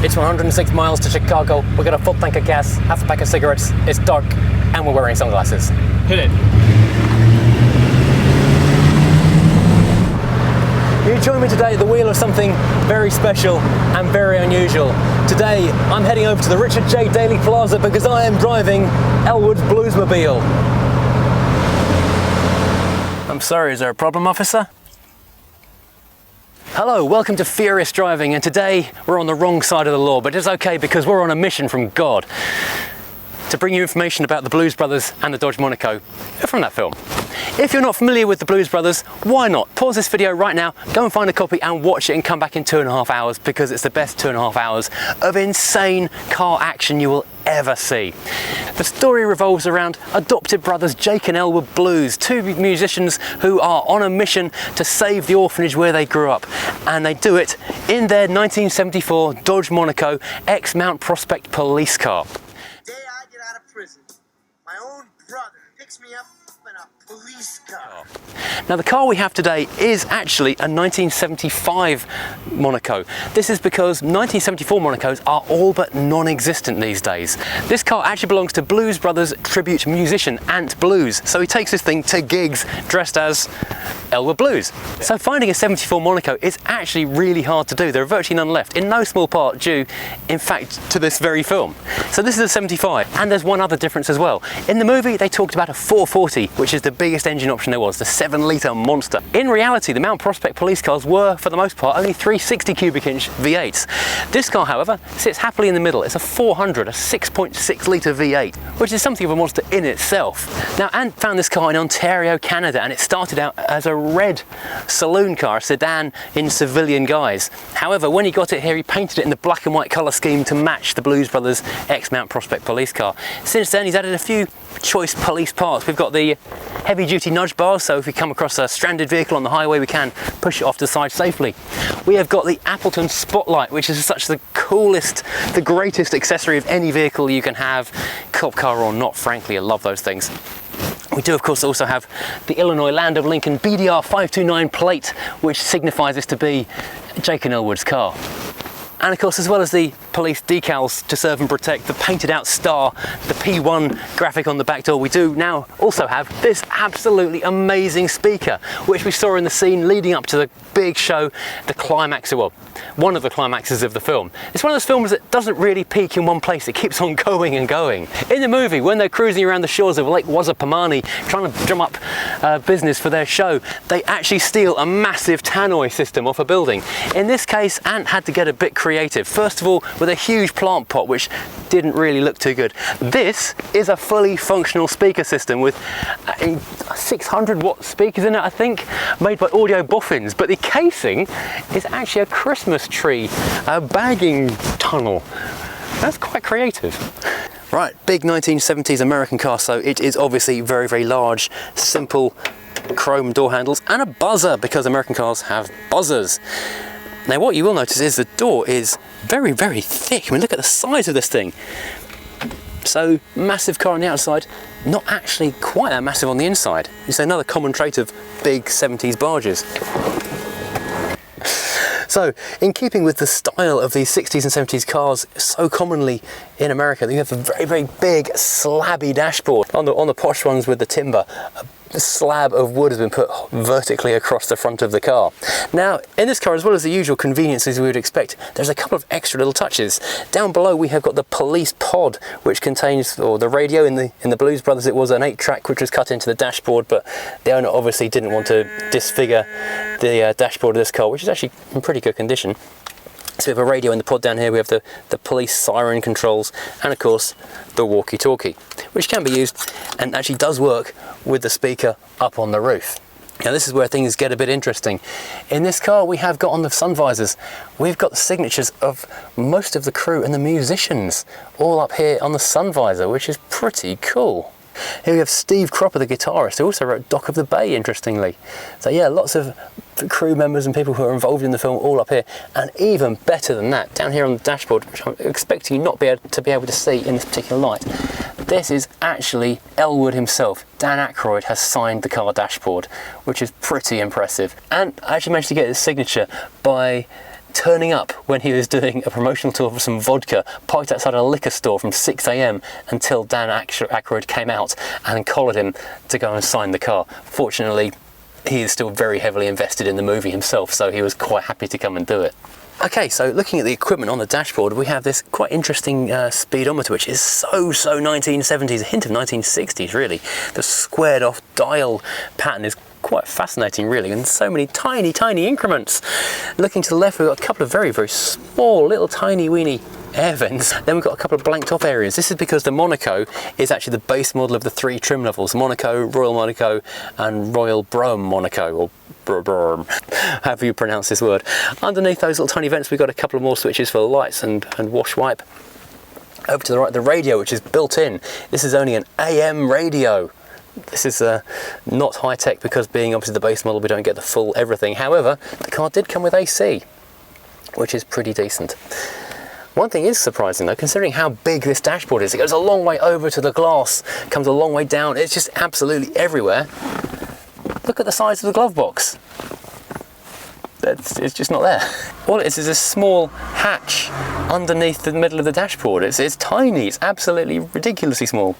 It's 106 miles to Chicago. We got a full tank of gas, half a pack of cigarettes. It's dark, and we're wearing sunglasses. Hit it. You join me today at the wheel of something very special and very unusual. Today, I'm heading over to the Richard J. Daley Plaza because I am driving Elwood's Bluesmobile. I'm sorry, is there a problem, officer? Hello, welcome to Furious Driving, and today we're on the wrong side of the law, but it's okay because we're on a mission from God to bring you information about the Blues Brothers and the Dodge Monaco from that film. If you're not familiar with the Blues Brothers, why not? Pause this video right now, go and find a copy and watch it and come back in 2.5 hours because it's the best 2.5 hours of insane car action you will ever see. The story revolves around adopted brothers Jake and Elwood Blues, two musicians who are on a mission to save the orphanage where they grew up, and they do it in their 1974 Dodge Monaco ex-Mount Prospect police car. The day I get out of prison, my own brother picks me up in a police car. Now the car we have today is actually a 1975 Monaco. This is because 1974 Monacos are all but non-existent these days. This car actually belongs to Blues Brothers tribute musician Ant Blues, so he takes this thing to gigs dressed as Elwood Blues. So finding a 74 Monaco is actually really hard to do. There are virtually none left, in no small part due, in fact, to this very film. So this is a 75, and there's one other difference as well. In the movie they talked about a 440, which is the biggest engine option there was, the 7-litre monster. In reality, the Mount Prospect police cars were, for the most part, only 360 cubic inch V8s. This car, however, sits happily in the middle. It's a 400, a 6.6 litre V8, which is something of a monster in itself. Now, Ant found this car in Ontario, Canada, and it started out as a red saloon car, a sedan in civilian guise. However, when he got it here, he painted it in the black and white colour scheme to match the Blues Brothers ex-Mount Prospect police car. Since then, he's added a few choice police parts. We've got the heavy-duty nudge bars, so if we come across a stranded vehicle on the highway, we can push it off to the side safely. We have got the Appleton Spotlight, which is such the coolest, the greatest accessory of any vehicle you can have, cop car or not, frankly. I love those things. We do, of course, also have the Illinois Land of Lincoln BDR 529 plate, which signifies this to be Jake and Elwood's car. And of course, as well as the police decals to serve and protect, the painted out star, the P1 graphic on the back door, we do now also have this absolutely amazing speaker, which we saw in the scene leading up to the big show, the climax, well, one of the climaxes of the film. It's one of those films that doesn't really peak in one place, it keeps on going and going. In the movie, when they're cruising around the shores of Lake Wasapamani trying to drum up business for their show, they actually steal a massive tannoy system off a building. In this case, Ant had to get a bit creative. First of all, with a huge plant pot, which didn't really look too good. This is a fully functional speaker system with 600-watt speakers in it, I think, made by Audio Boffins, but the casing is actually a Christmas tree, a bagging tunnel. That's quite creative. Right, big 1970s American car, so it is obviously very, very large, simple chrome door handles and a buzzer, because American cars have buzzers. Now what you will notice is the door is very, very thick. I mean, look at the size of this thing. So, massive car on the outside, not actually quite that massive on the inside. It's another common trait of big 70s barges. So, in keeping with the style of these 60s and 70s cars so commonly in America, you have a very, very big slabby dashboard. On the posh ones with the timber, a slab of wood has been put vertically across the front of the car. Now, in this car, as well as the usual conveniences we would expect, there's a couple of extra little touches. Down below we have got the police pod, which contains, or the radio. In the Blues Brothers it was an 8-track which was cut into the dashboard, but the owner obviously didn't want to disfigure the dashboard of this car, which is actually in pretty good condition. So we have a radio in the pod down here, we have the police siren controls, and of course the walkie-talkie, which can be used and actually does work with the speaker up on the roof. Now this is where things get a bit interesting. In this car we have got on the sun visors, we've got the signatures of most of the crew and the musicians all up here on the sun visor, which is pretty cool. Here we have Steve Cropper, the guitarist, who also wrote Dock of the Bay, interestingly. So yeah, lots of crew members and people who are involved in the film all up here. And even better than that, down here on the dashboard, which I'm expecting you not to be able to see in this particular light, this is actually Elwood himself. Dan Aykroyd has signed the car dashboard, which is pretty impressive. And I actually managed to get his signature by turning up when he was doing a promotional tour for some vodka, parked outside a liquor store from 6 AM until Dan Aykroyd came out and collared him to go and sign the car. Fortunately, he is still very heavily invested in the movie himself, so he was quite happy to come and do it. Okay, so looking at the equipment on the dashboard, we have this quite interesting speedometer, which is so 1970s, a hint of 1960s really. The squared off dial pattern is quite fascinating really, and so many tiny increments. Looking to the left, we've got a couple of very small little tiny weeny air vents. Then we've got a couple of blanked off areas. This is because the Monaco is actually the base model of the 3 trim levels: Monaco, Royal Monaco and Royal Brougham Monaco, or however you pronounce this word. Underneath those little tiny vents, we've got a couple of more switches for lights and wash wipe. Over to the right, the radio, which is built in. This is only an AM radio. This is not high tech, because being obviously the base model, we don't get the full everything. However, the car did come with AC, which is pretty decent. One thing is surprising though, considering how big this dashboard is. It goes a long way over to the glass, comes a long way down. It's just absolutely everywhere. Look at the size of the glove box. It's just not there. All it is a small hatch underneath the middle of the dashboard. It's tiny, it's absolutely ridiculously small.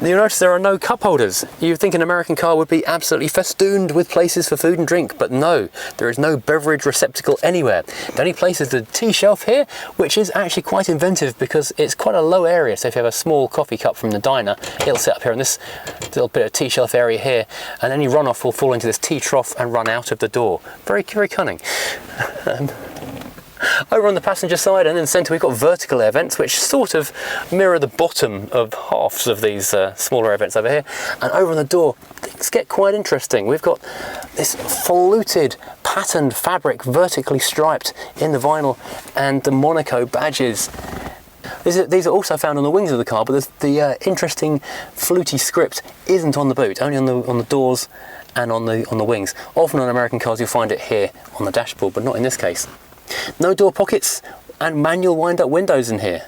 You'll notice there are no cup holders. You'd think an American car would be absolutely festooned with places for food and drink, but no, there is no beverage receptacle anywhere. The only place is the tea shelf here, which is actually quite inventive because it's quite a low area. So if you have a small coffee cup from the diner, it'll sit up here in this little bit of tea shelf area here, and any runoff will fall into this tea trough and run out of the door. Very cunning. Over on the passenger side and in the centre, we've got vertical air vents, which sort of mirror the bottom of halves of these smaller air vents over here. And over on the door, things get quite interesting. We've got this fluted patterned fabric, vertically striped in the vinyl, and the Monaco badges. These are also found on the wings of the car, but the interesting fluty script isn't on the boot, only on the doors and on the wings. Often on American cars you'll find it here on the dashboard, but not in this case. No door pockets and manual wind-up windows in here.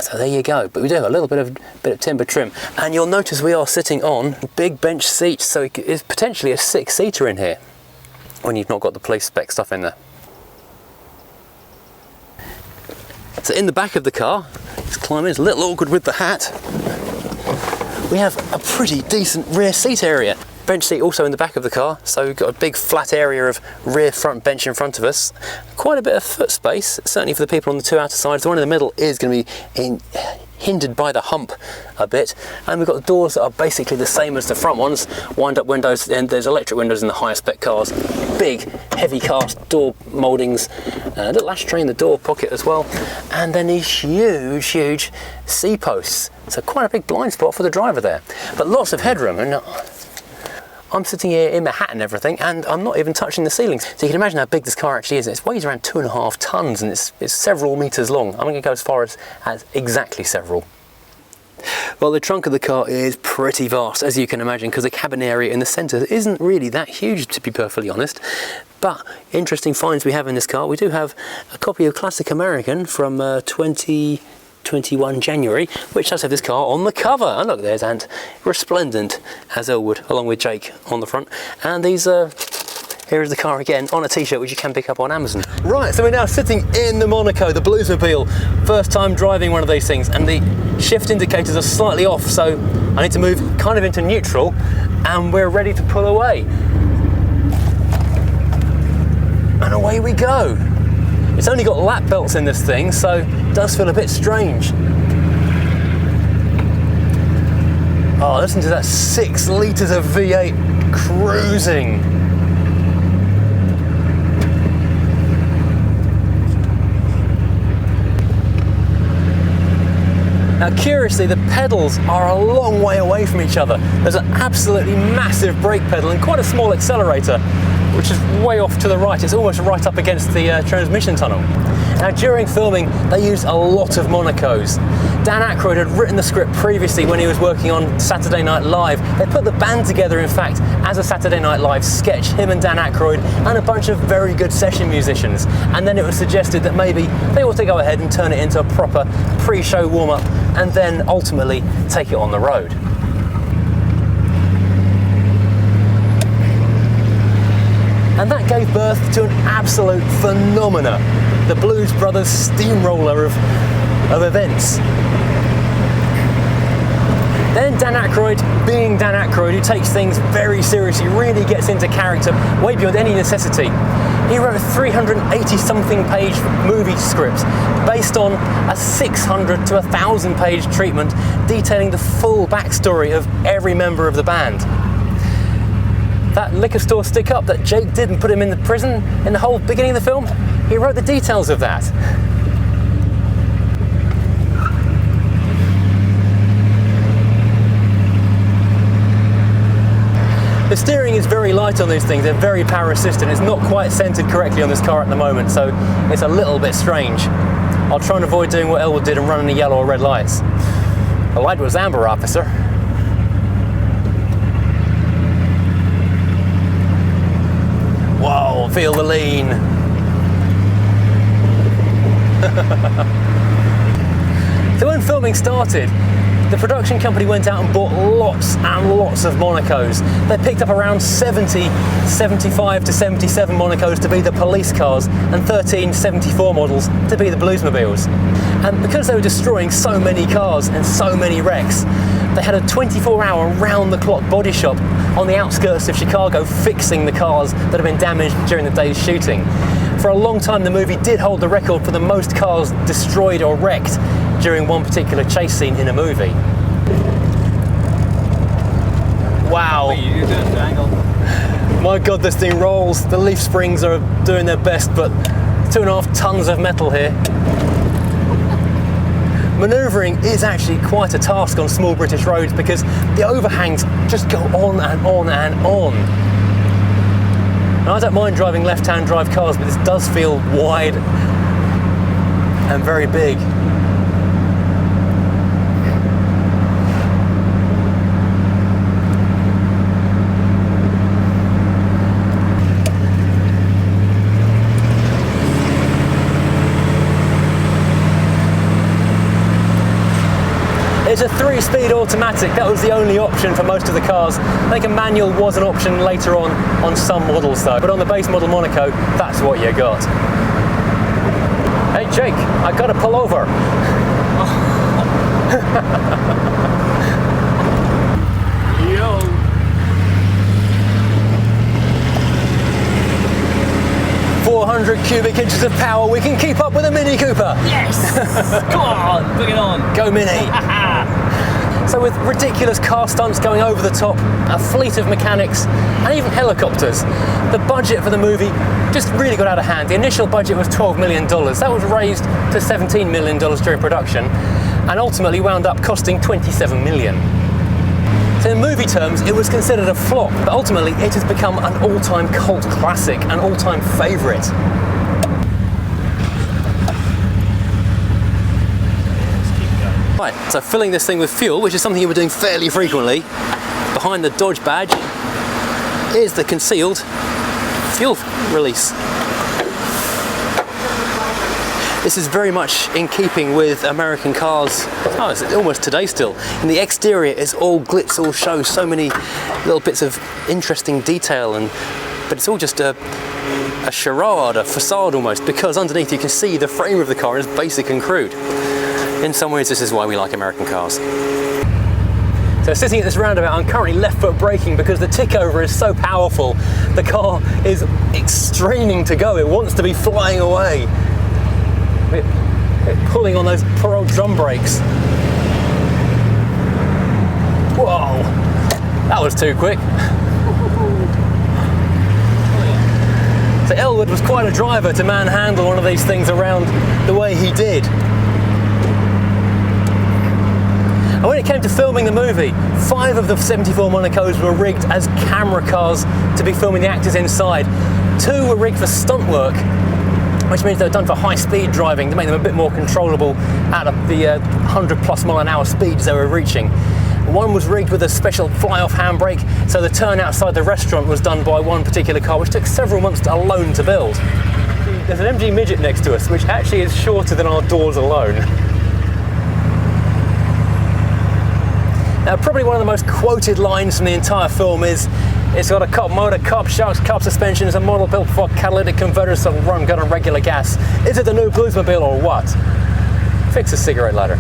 So there you go. But we do have a little bit of timber trim, and you'll notice we are sitting on big bench seats, so it is potentially a 6-seater in here when you've not got the police spec stuff in there. So in the back of the car, let's climb in. It's a little awkward with the hat. We have a pretty decent rear seat area. Bench seat also in the back of the car, so we've got a big flat area of rear front bench in front of us. Quite a bit of foot space, certainly for the people on the 2 outer sides. The one in the middle is going to be hindered by the hump a bit, and we've got the doors that are basically the same as the front ones. Wind-up windows, and there's electric windows in the higher spec cars. Big, heavy cast door mouldings, a little ashtray in the door pocket as well, and then these huge C-posts. So quite a big blind spot for the driver there, but lots of headroom. And I'm sitting here in my hat and everything, and I'm not even touching the ceilings. So you can imagine how big this car actually is. It weighs around 2.5 tons, and it's several meters long. I'm going to go as far as exactly several. Well, the trunk of the car is pretty vast, as you can imagine, because the cabin area in the centre isn't really that huge, to be perfectly honest. But interesting finds we have in this car. We do have a copy of Classic American from 2021 January, which does have this car on the cover. And look, there's Ant, resplendent as Elwood, along with Jake on the front. And these here is the car again on a t-shirt, which you can pick up on Amazon. Right, so we're now sitting in the Monaco, the Bluesmobile. First time driving one of these things, and the shift indicators are slightly off, so I need to move kind of into neutral, and we're ready to pull away. And away we go. It's only got lap belts in this thing, so it does feel a bit strange. Oh, listen to that, 6 litres of V8 cruising. Now curiously, the pedals are a long way away from each other. There's an absolutely massive brake pedal and quite a small accelerator, which is way off to the right. It's almost right up against the transmission tunnel. Now during filming, they used a lot of Monacos. Dan Aykroyd had written the script previously when he was working on Saturday Night Live. They put the band together, in fact, as a Saturday Night Live sketch, him and Dan Aykroyd and a bunch of very good session musicians. And then it was suggested that maybe they ought to go ahead and turn it into a proper pre-show warm-up and then ultimately take it on the road. And that gave birth to an absolute phenomena, the Blues Brothers steamroller of events. Then Dan Aykroyd, being Dan Aykroyd, who takes things very seriously, really gets into character way beyond any necessity. He wrote a 380-something page movie script based on a 600 to 1,000 page treatment detailing the full backstory of every member of the band. That liquor store stick-up that Jake did and put him in the prison in the whole beginning of the film, he wrote the details of that. The steering is very light on these things, they're very power assisted. It's not quite centered correctly on this car at the moment, so it's a little bit strange. I'll try and avoid doing what Elwood did and running the yellow or red lights. The light was amber, officer. Whoa, feel the lean. So when filming started, the production company went out and bought lots and lots of Monacos. They picked up around 75 to 77 Monacos to be the police cars and 13 74 models to be the Bluesmobiles. And because they were destroying so many cars and so many wrecks, they had a 24-hour round-the-clock body shop on the outskirts of Chicago fixing the cars that had been damaged during the day's shooting. For a long time, the movie did hold the record for the most cars destroyed or wrecked during one particular chase scene in a movie. Wow. My God, this thing rolls. The leaf springs are doing their best, but 2.5 tons of metal here. Manoeuvring is actually quite a task on small British roads because the overhangs just go on and on and on. Now, I don't mind driving left-hand drive cars, but this does feel wide and very big. It's a 3-speed automatic. That was the only option for most of the cars. I think a manual was an option later on some models though. But on the base model Monaco, that's what you got. Hey Jake, I gotta pull over. Yo. 400 cubic inches of power. We can keep up with a Mini Cooper. Yes! Come on, bring it on. Go Mini. So with ridiculous car stunts going over the top, a fleet of mechanics, and even helicopters, the budget for the movie just really got out of hand. The initial budget was $12 million. That was raised to $17 million during production, and ultimately wound up costing $27 million. So in movie terms, it was considered a flop, but ultimately it has become an all-time cult classic, an all-time favourite. Right, so filling this thing with fuel, which is something you were doing fairly frequently, behind the Dodge badge is the concealed fuel release. This is very much in keeping with American cars. Oh, it's almost today still. And the exterior is all glitz, all show, so many little bits of interesting detail, but it's all just a charade, a facade almost, because underneath you can see the frame of the car is basic and crude. In some ways, this is why we like American cars. So sitting at this roundabout, I'm currently left foot braking because the tick over is so powerful. The car is straining to go. It wants to be flying away. Pulling on those poor old drum brakes. Whoa, that was too quick. So Elwood was quite a driver to manhandle one of these things around the way he did. And when it came to filming the movie, 5 of the 74 Monacos were rigged as camera cars to be filming the actors inside. 2 were rigged for stunt work, which means they were done for high-speed driving to make them a bit more controllable out of the 100+ mph speeds they were reaching. 1 was rigged with a special fly-off handbrake, so the turn outside the restaurant was done by one particular car, which took several months alone to build. There's an MG Midget next to us, which actually is shorter than our doors alone. Now, probably one of the most quoted lines from the entire film is, It's got a cop motor, cop shocks, cop suspension. It's a model built for catalytic converters that run good on regular gas. Is it the new Bluesmobile or what? Fix a cigarette lighter.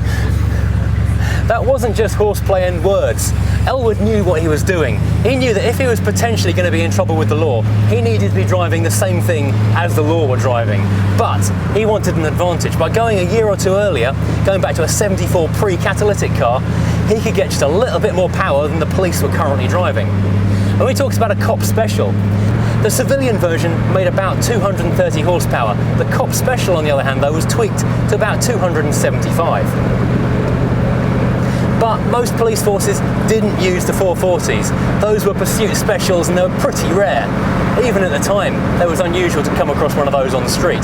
That wasn't just horseplay and words. Elwood knew what he was doing. He knew that if he was potentially going to be in trouble with the law, he needed to be driving the same thing as the law were driving. But he wanted an advantage. By going a year or two earlier, going back to a 74 pre-catalytic car, he could get just a little bit more power than the police were currently driving. When we talk about a cop special, the civilian version made about 230 horsepower. The cop special, on the other hand, though, was tweaked to about 275. But most police forces didn't use the 440s. Those were pursuit specials and they were pretty rare. Even at the time, it was unusual to come across one of those on the street.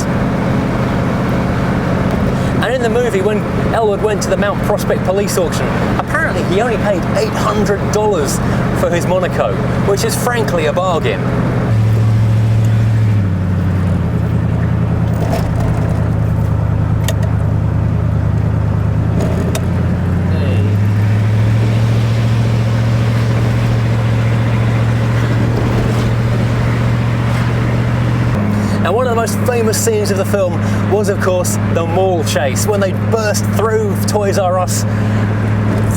And in the movie, when Elwood went to the Mount Prospect police auction, apparently he only paid $800 for his Monaco, which is frankly a bargain. Now, one of the most famous scenes of the film was, of course, the mall chase, when they burst through Toys R Us,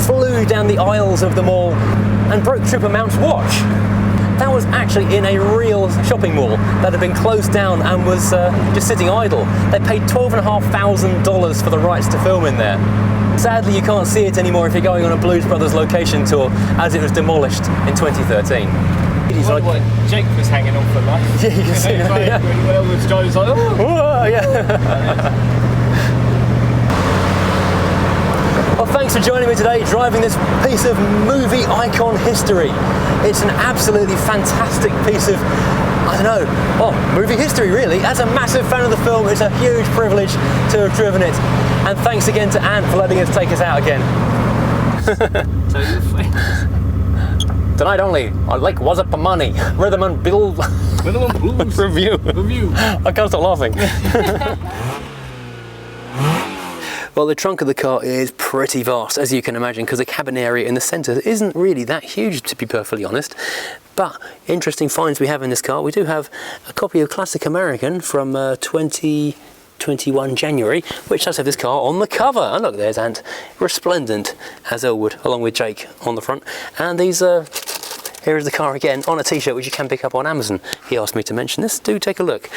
flew down the aisles of the mall and broke Trooper Mount's watch. That was actually in a real shopping mall that had been closed down and was just sitting idle. They paid $12,500 for the rights to film in there. Sadly, you can't see it anymore if you're going on a Blues Brothers location tour, as it was demolished in 2013. He's like, what Jake was hanging on for life. Yeah, you can see that. Like, Yeah. when Elwood's driving, he's like, oh! Whoa, yeah. Well, thanks for joining me today, driving this piece of movie icon history. It's an absolutely fantastic piece of, I don't know, well, movie history really. As a massive fan of the film, it's a huge privilege to have driven it. And thanks again to Ant for letting us take us out again. Tonight only, I like What's Up for Money, Rhythm and Blues review. I can't stop laughing. Well, the trunk of the car is pretty vast, as you can imagine, because the cabin area in the centre isn't really that huge, to be perfectly honest. But interesting finds we have in this car. We do have a copy of Classic American from 2021 January, which does have this car on the cover. And look, there's Ant, resplendent as Elwood, along with Jake on the front. And these here is the car again on a t-shirt, which you can pick up on Amazon. He asked me to mention this. Do take a look.